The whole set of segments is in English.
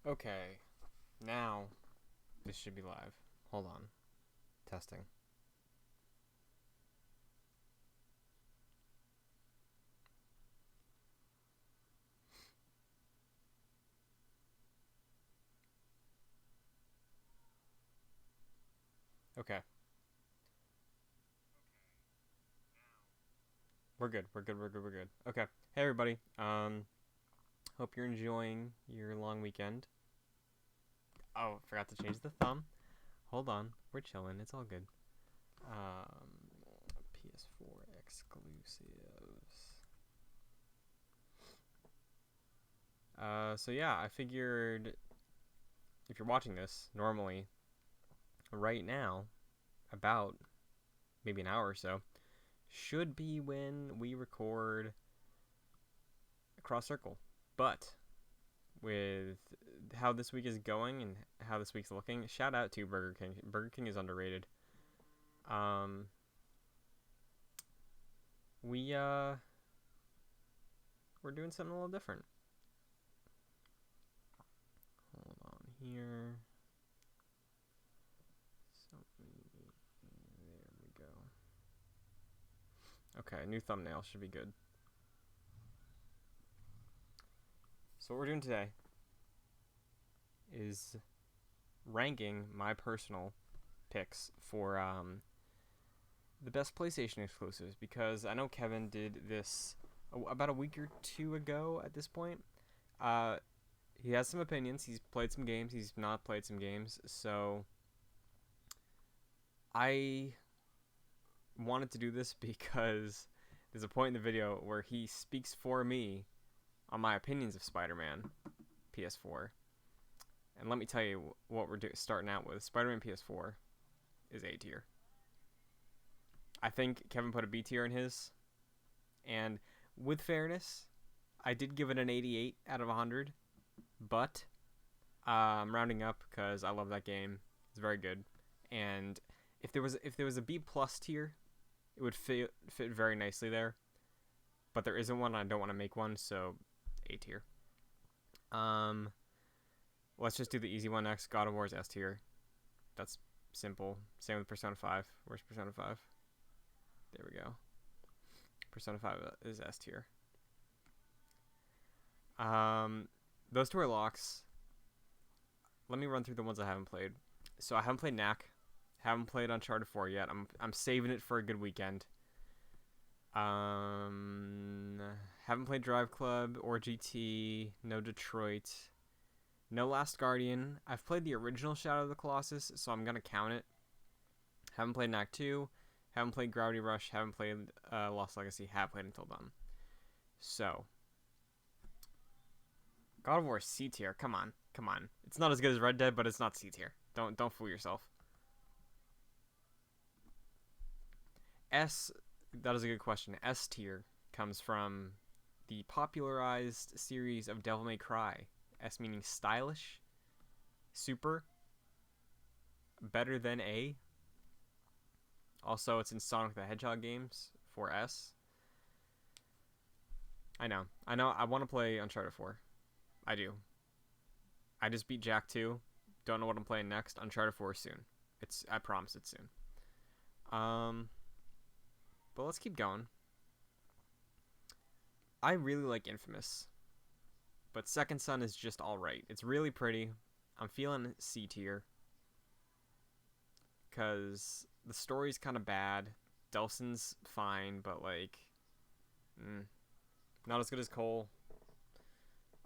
Okay, now this should be live. Hold on. Testing. Okay. We're good. We're good. We're good. We're good. Okay. Hey everybody. Hope you're enjoying your long weekend. Oh, forgot to change the thumb. Hold on. We're chilling. It's all good. Um PS4 exclusives. So yeah, I figured if you're watching this normally right now, about maybe an hour or so, should be when we record Cross Circle. But with how this week is going and how this week's looking, shout out to Burger King. Burger King is underrated. Um, we we're doing something a little different. Hold on here. So there we go. Okay, new thumbnail should be good. So what we're doing today is ranking my personal picks for the best PlayStation exclusives, because I know Kevin did this about a week or two ago at this point. Uh, he has some opinions. He's played some games. He's not played some games. So I wanted to do this because there's a point in the video where he speaks for me on my opinions of Spider-Man PS4. And let me tell you what we're starting out with. Spider-Man PS4 is A tier. I think Kevin put a B tier in his. And with fairness, I did give it an 88 out of 100. But I'm rounding up because I love that game. It's very good. And if there was a B plus tier, it would fit very nicely there. But there isn't one. I don't want to make one, so A tier. Let's just do the easy one next. God of War is S tier. That's simple. Same with Persona 5. Where's Persona 5? There we go. Persona 5 is S tier. Those two are locks. Let me run through the ones I haven't played. So I haven't played Knack. Haven't played Uncharted 4 yet. I'm saving it for a good weekend. Haven't played Drive Club or GT. No Detroit. No Last Guardian. I've played the original Shadow of the Colossus, so I'm gonna count it. Haven't played Knack 2. Haven't played Gravity Rush. Haven't played Lost Legacy. Have played Until Dawn. So God of War is C tier. Come on. Come on. It's not as good as Red Dead, but it's not C tier. Don't fool yourself. S, that is a good question. S tier comes from the popularized series of Devil May Cry. S meaning stylish, super, better than A. Also, it's in Sonic the Hedgehog games for S. I know. I want to play Uncharted 4. I do. I just beat Jack 2. Don't know what I'm playing next. Uncharted 4 soon. I promise it's soon. But let's keep going. I really like Infamous, but Second Son is just alright. It's really pretty. I'm feeling C tier because the story's kind of bad. Delsin's fine, but like, not as good as Cole.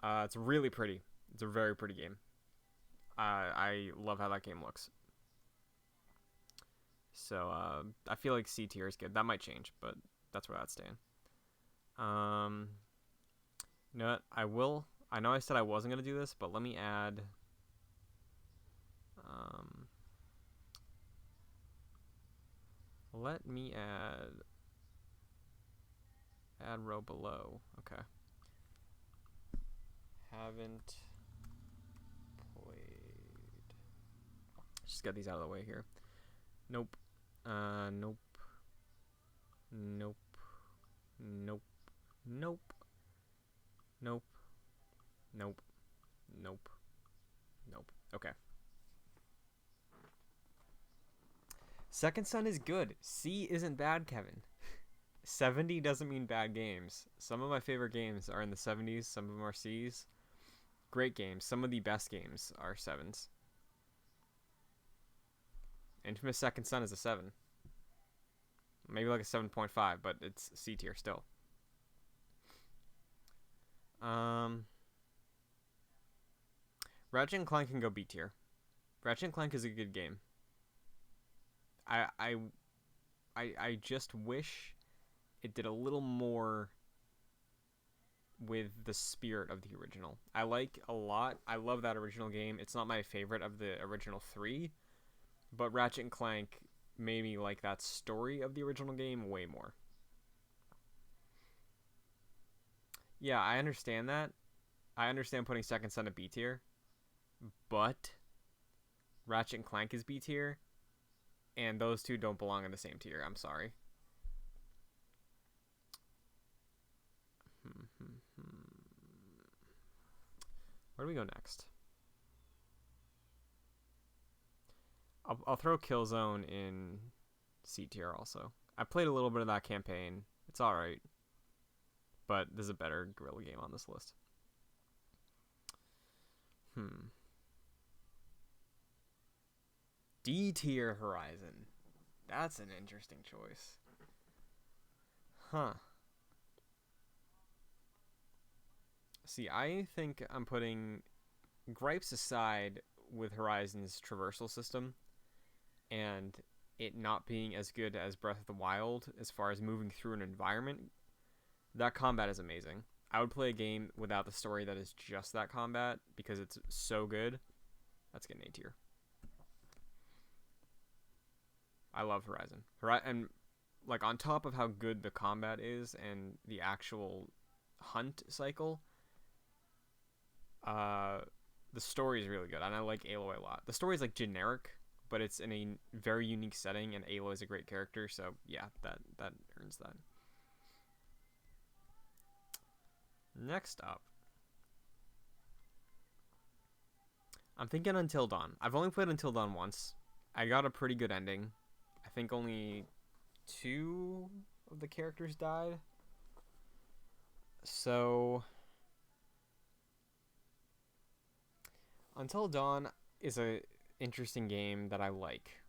It's really pretty. It's a very pretty game. I love how that game looks. So I feel like C tier is good. That might change, but that's where that's staying. You know what? I know I said I wasn't gonna do this, but let me add. Let me add row below. Okay. Haven't played. Just get these out of the way here. Nope. Nope. Nope. Nope. Nope. Nope. Nope. Nope. Okay. Second Son is good. C isn't bad, Kevin. 70 doesn't mean bad games. Some of my favorite games are in the 70s, some of them are C's. Great games. Some of the best games are 7s. Infamous Second Son is a 7. Maybe like a 7.5, but it's C tier still. Ratchet and Clank can go B tier. Ratchet and Clank is a good game. I just wish it did a little more with the spirit of the original. I like a lot. I love that original game. It's not my favorite of the original 3, but Ratchet and Clank made me like that story of the original game way more. Yeah, I understand that. I understand putting Second Son at B tier, but Ratchet and Clank is B tier, and those two don't belong in the same tier. I'm sorry. Where do we go next? I'll throw Killzone in C tier also. I played a little bit of that campaign. It's alright. But there's a better guerrilla game on this list. D tier Horizon. That's an interesting choice. Huh. See, I think I'm putting gripes aside with Horizon's traversal system and it not being as good as Breath of the Wild as far as moving through an environment. That combat is amazing. I would play a game without the story that is just that combat because it's so good. That's getting A tier. I love Horizon. And like on top of how good the combat is and the actual hunt cycle, the story is really good, and I like Aloy a lot. The story is like generic, but it's in a very unique setting, and Aloy is a great character, so yeah, that earns that. Next up, I'm thinking Until Dawn. I've only played Until Dawn once. I got a pretty good ending. I think only 2 of the characters died. So Until Dawn is a interesting game that I like.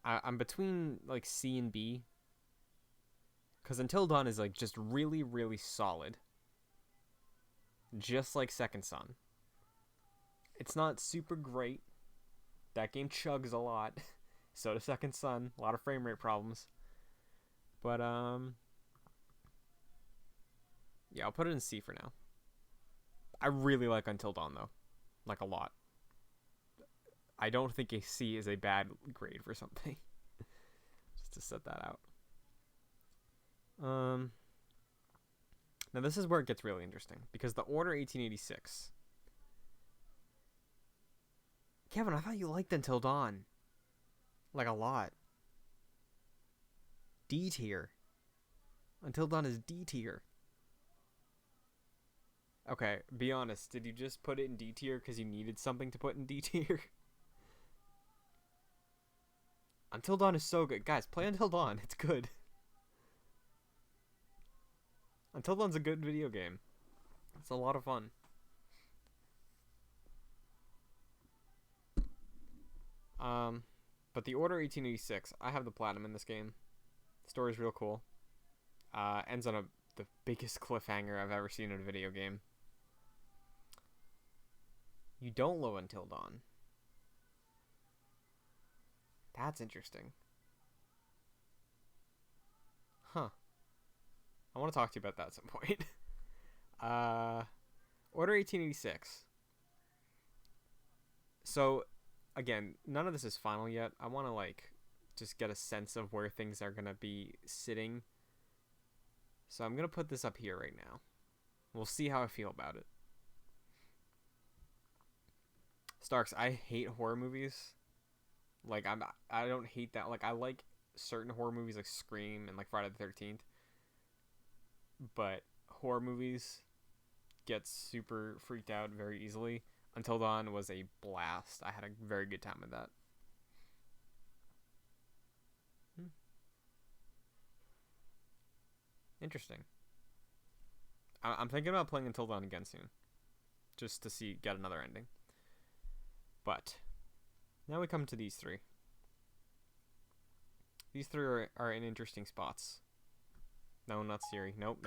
I'm between like C and B, because Until Dawn is like just really, really solid. Just like Second Son. It's not super great. That game chugs a lot. So does Second Son. A lot of frame rate problems. But yeah, I'll put it in C for now. I really like Until Dawn though. Like a lot. I don't think a C is a bad grade for something. Just to set that out. Now this is where it gets really interesting, because the Order 1886. Kevin, I thought you liked Until Dawn. Like a lot. D tier. Until Dawn is D tier. Okay, be honest. Did you just put it in D tier because you needed something to put in D tier? Until Dawn is so good. Guys, play Until Dawn. It's good. Until Dawn's a good video game. It's a lot of fun. But the Order 1886, I have the platinum in this game. The story's real cool. Ends on the biggest cliffhanger I've ever seen in a video game. You don't love Until Dawn. That's interesting. Huh. I want to talk to you about that at some point. Order 1886. So, again, none of this is final yet. I want to, like, just get a sense of where things are going to be sitting. So I'm going to put this up here right now. We'll see how I feel about it. Starks, I hate horror movies. Like, I don't hate that. Like, I like certain horror movies like Scream and like Friday the 13th. But horror movies get super freaked out very easily. Until Dawn was a blast. I had a very good time with that. Interesting. I'm thinking about playing Until Dawn again soon, just to get another ending. But now we come to these three. These three are in interesting spots. No, not Siri. Nope.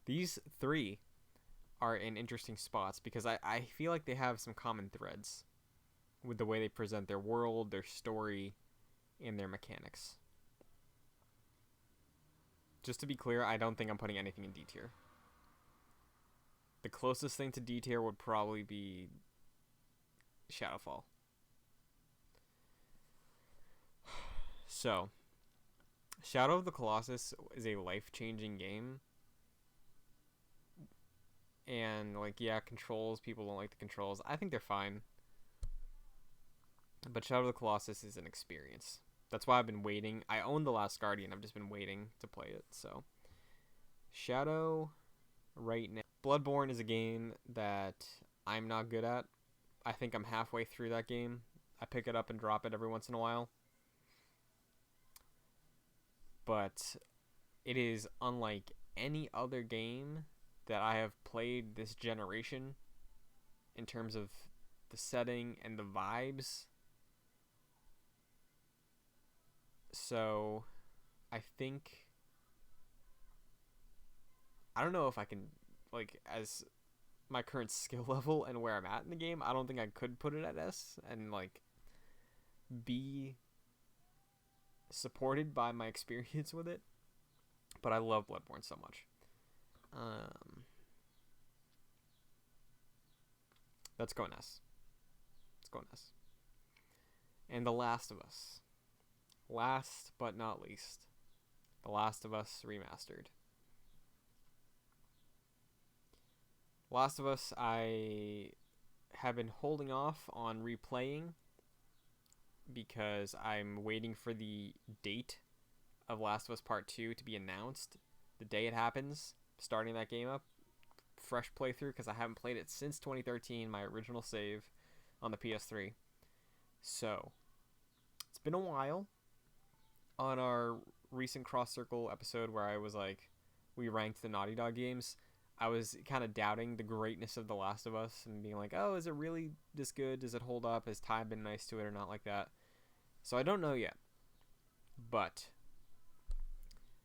These three are in interesting spots because I feel like they have some common threads with the way they present their world, their story, and their mechanics. Just to be clear, I don't think I'm putting anything in D tier. The closest thing to D tier would probably be Shadowfall. So, Shadow of the Colossus is a life-changing game. And, like, yeah, controls, people don't like the controls. I think they're fine. But Shadow of the Colossus is an experience. That's why I've been waiting. I own The Last Guardian. I've just been waiting to play it. So, Shadow right now. Bloodborne is a game that I'm not good at. I think I'm halfway through that game. I pick it up and drop it every once in a while. But it is unlike any other game that I have played this generation in terms of the setting and the vibes. So, I think... I don't know if I can, like, as my current skill level and where I'm at in the game, I don't think I could put it at S and, like, be supported by my experience with it. But I love Bloodborne so much. Let's go in S. Let's go in S. And The Last of Us. Last but not least, The Last of Us Remastered. Last of Us, I have been holding off on replaying because I'm waiting for the date of Last of Us Part 2 to be announced. The day it happens, starting that game up, fresh playthrough, because I haven't played it since 2013, my original save on the PS3. So, it's been a while. On our recent Cross Circle episode where I was like, we ranked the Naughty Dog games, I was kind of doubting the greatness of The Last of Us and being like, oh, is it really this good? Does it hold up? Has Ty been nice to it or not like that? So I don't know yet. But,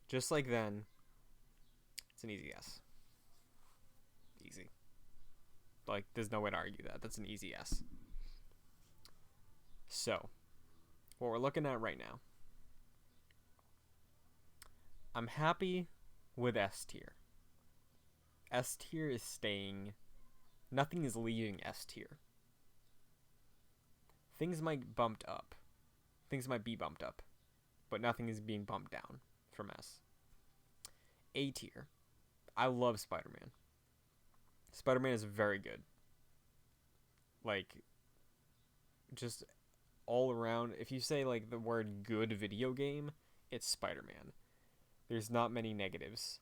just like then, it's an easy yes. Easy. Like, there's no way to argue that. That's an easy yes. So, what we're looking at right now. I'm happy with S tier. S tier is staying. Nothing is leaving S tier. Things might bumped up. Things might be bumped up. But nothing is being bumped down from S. A tier. I love Spider-Man. Spider-Man is very good. Like, just all around. If you say, like, the word good video game, it's Spider-Man. There's not many negatives.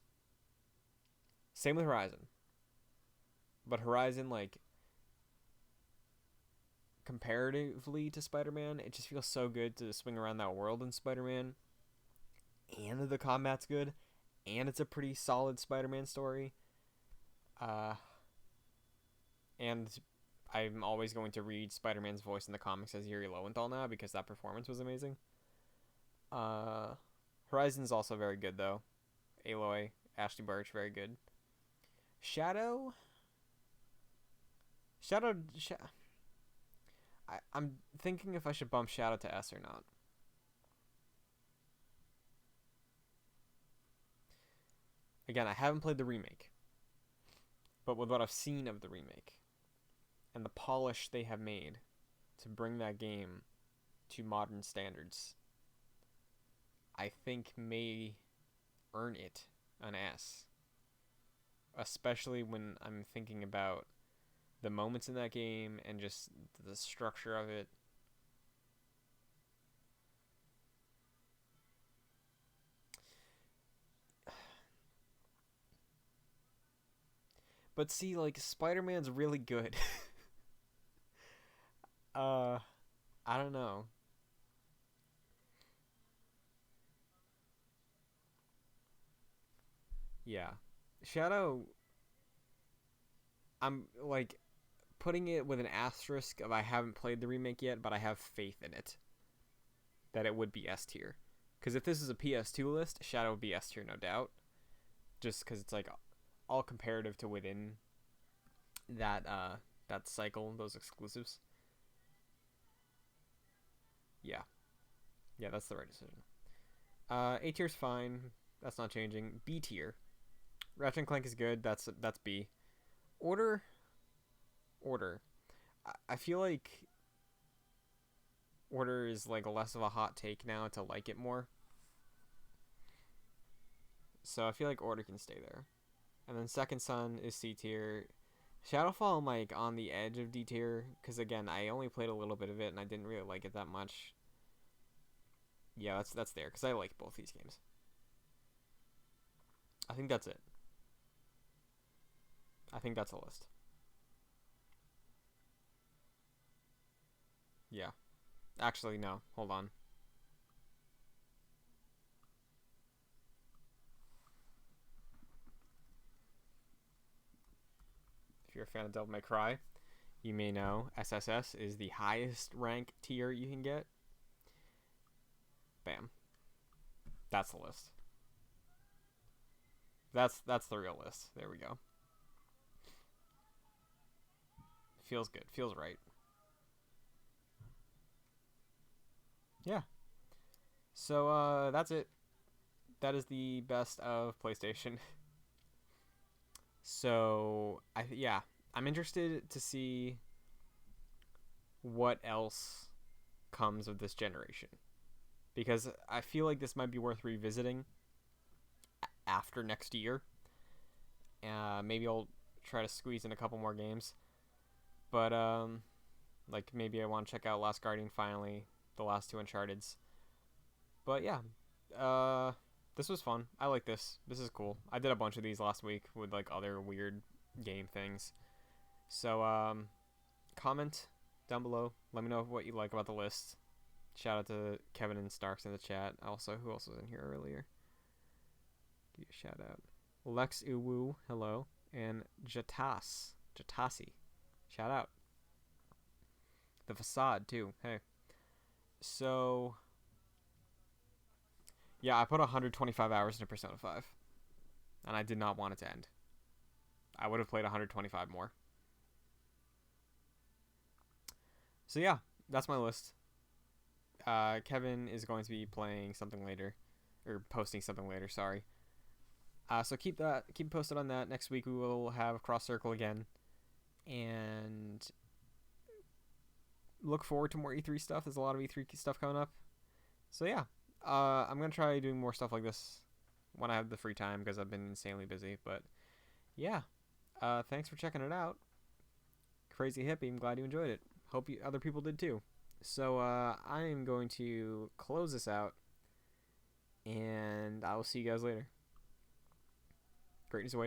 Same with Horizon. But Horizon, like, comparatively to Spider-Man, it just feels so good to swing around that world in Spider-Man. And the combat's good. And it's a pretty solid Spider-Man story. And I'm always going to read Spider-Man's voice in the comics as Yuri Lowenthal now because that performance was amazing. Horizon's also very good, though. Aloy, Ashley Birch, very good. Shadow... I'm thinking if I should bump Shadow to S or not. Again, I haven't played the remake. But with what I've seen of the remake, and the polish they have made to bring that game to modern standards, I think may earn it an S. Especially when I'm thinking about the moments in that game and just the structure of it. But see, like Spider-Man's really good. uh, I don't know. Yeah, Shadow. I'm like putting it with an asterisk of I haven't played the remake yet, but I have faith in it that it would be S tier. Because if this is a PS2 list, Shadow would be S tier, no doubt. Just because it's like all comparative to within that that cycle, those exclusives. Yeah, yeah, that's the right decision. A tier's fine. That's not changing. B tier. Ratchet and Clank is good. That's B. Order, order. I feel like order is like less of a hot take now to like it more. So I feel like order can stay there. And then Second Son is C tier. Shadowfall, I'm like on the edge of D tier because again, I only played a little bit of it and I didn't really like it that much. Yeah, that's there because I like both these games. I think that's it. I think that's a list. Yeah. Actually, no. Hold on. If you're a fan of Devil May Cry, you may know SSS is the highest rank tier you can get. Bam. That's the list. That's the real list. There we go. Feels good. Feels right. Yeah. So that's it. That is the best of PlayStation. So yeah, I'm interested to see what else comes of this generation because I feel like this might be worth revisiting after next year. Maybe I'll try to squeeze in a couple more games, but like maybe I want to check out Last Guardian finally, the last two Uncharted's. But yeah, this was fun. I like this. This is cool. I did a bunch of these last week with like other weird game things. So comment down below. Let me know what you like about the list. Shout out to Kevin and Starks in the chat. Also, who else was in here earlier? Give you a shout out. Lex Uwu, hello, and Jatasi, shout out. The Facade too. Hey. So yeah, I put 125 hours into Persona 5, and I did not want it to end. I would have played 125 more. So yeah, that's my list. Kevin is going to be playing something later, or posting something later. Sorry. So keep posted on that. Next week we will have Cross Circle again, and look forward to more E3 stuff. There's a lot of E3 stuff coming up. So yeah, I'm gonna try doing more stuff like this when I have the free time because I've been insanely busy. But yeah, thanks for checking it out. Crazy Hippie, I'm glad you enjoyed it. Hope other people did too. So I am going to close this out, and I will see you guys later. Greatness away.